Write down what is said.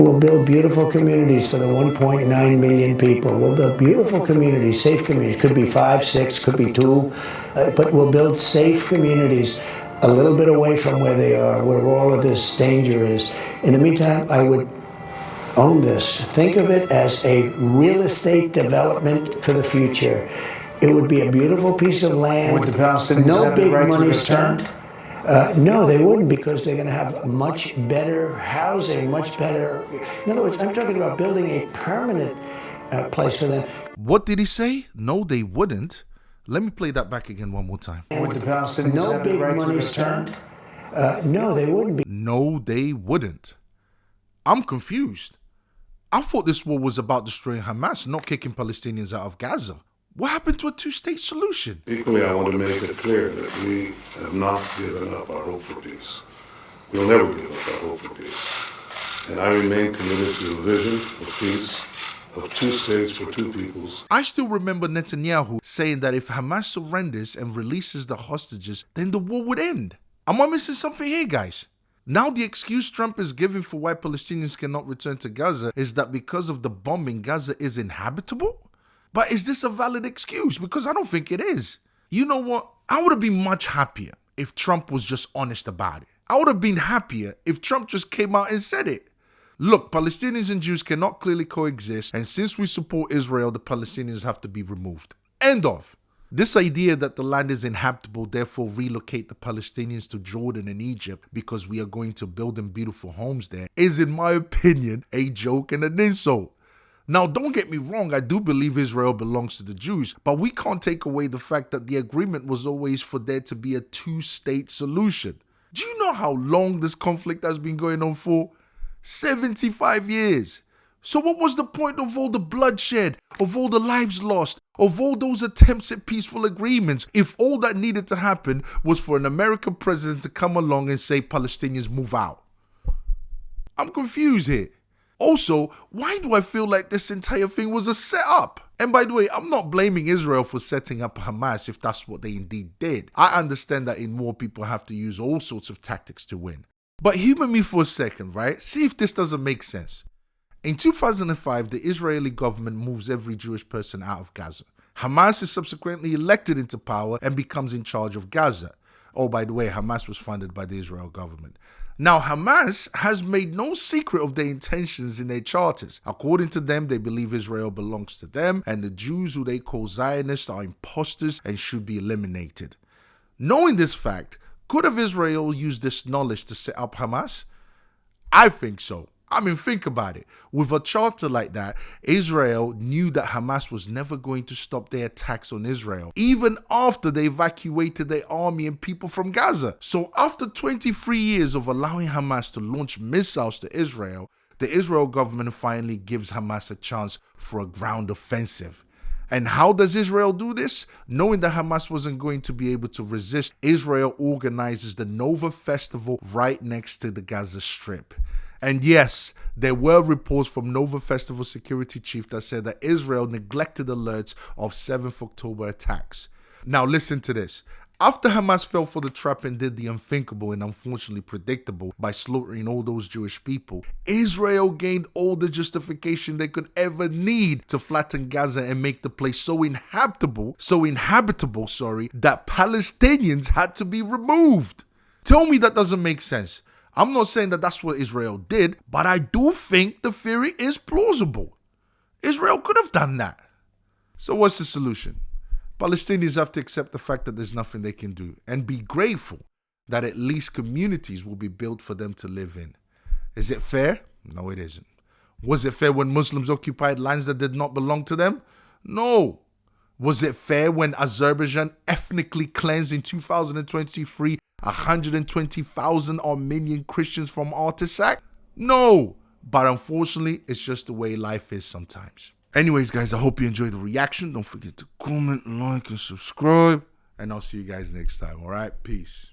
We'll build beautiful communities for the 1.9 million people. We'll build beautiful communities, safe communities. Could be 5, 6, could be 2, but we'll build safe communities a little bit away from where they are, where all of this danger is. In the meantime, I would own this. Think of it as a real estate development for the future. It would be a beautiful piece of land. Would the Palestinians no have the big right to money return? spent. No, they wouldn't, because they're going to have much better housing, much better. In other words, I'm talking about building a permanent place for them. What did he say? No, they wouldn't. Let me play that back again one more time. Would the Palestinians no have the big right to money return? spent. No, they wouldn't be. No, they wouldn't. I'm confused. I thought this war was about destroying Hamas, not kicking Palestinians out of Gaza. What happened to a two-state solution? Equally, I want to make it clear that we have not given up our hope for peace. We'll never give up our hope for peace. And I remain committed to a vision of peace, of 2 states for 2 peoples. I still remember Netanyahu saying that if Hamas surrenders and releases the hostages, then the war would end. Am I missing something here, guys? Now the excuse Trump is giving for why Palestinians cannot return to Gaza is that because of the bombing, Gaza is inhabitable? But is this a valid excuse? Because I don't think it is. You know what? I would have been much happier if Trump was just honest about it. I would have been happier if Trump just came out and said it. Look, Palestinians and Jews cannot clearly coexist, and since we support Israel, the Palestinians have to be removed. End of. This idea that the land is inhabitable, therefore relocate the Palestinians to Jordan and Egypt because we are going to build them beautiful homes there, is in my opinion a joke and an insult. Now, don't get me wrong, I do believe Israel belongs to the Jews, but we can't take away the fact that the agreement was always for there to be a 2-state solution. Do you know how long this conflict has been going on for? 75 years. So what was the point of all the bloodshed, of all the lives lost, of all those attempts at peaceful agreements, if all that needed to happen was for an American president to come along and say Palestinians move out? I'm confused here. Also, why do I feel like this entire thing was a setup? And by the way, I'm not blaming Israel for setting up Hamas if that's what they indeed did. I understand that in war, people have to use all sorts of tactics to win. But humor me for a second, right? See if this doesn't make sense. In 2005, the Israeli government moves every Jewish person out of Gaza. Hamas is subsequently elected into power and becomes in charge of Gaza. Oh, by the way, Hamas was funded by the Israel government. Now, Hamas has made no secret of their intentions in their charters. According to them, they believe Israel belongs to them, and the Jews who they call Zionists are imposters and should be eliminated. Knowing this fact, could have Israel used this knowledge to set up Hamas? I think so. I mean, think about it. With a charter like that, Israel knew that Hamas was never going to stop their attacks on Israel, even after they evacuated their army and people from Gaza. So after 23 years of allowing Hamas to launch missiles to Israel, the Israel government finally gives Hamas a chance for a ground offensive. And how does Israel do this? Knowing that Hamas wasn't going to be able to resist, Israel organizes the Nova Festival right next to the Gaza Strip. And yes, there were reports from Nova Festival security chief that said that Israel neglected alerts of 7th October attacks. Now listen to this. After Hamas fell for the trap and did the unthinkable and unfortunately predictable by slaughtering all those Jewish people, Israel gained all the justification they could ever need to flatten Gaza and make the place so inhabitable, that Palestinians had to be removed. Tell me that doesn't make sense. I'm not saying that that's what Israel did, but I do think the theory is plausible. Israel could have done that. So what's the solution? Palestinians have to accept the fact that there's nothing they can do and be grateful that at least communities will be built for them to live in. Is it fair? No, it isn't. Was it fair when Muslims occupied lands that did not belong to them? No. Was it fair when Azerbaijan ethnically cleansed in 2023 120,000 Armenian Christians from Artsakh? No. But unfortunately, it's just the way life is sometimes. Anyways, guys, I hope you enjoyed the reaction. Don't forget to comment, like, and subscribe. And I'll see you guys next time, all right? Peace.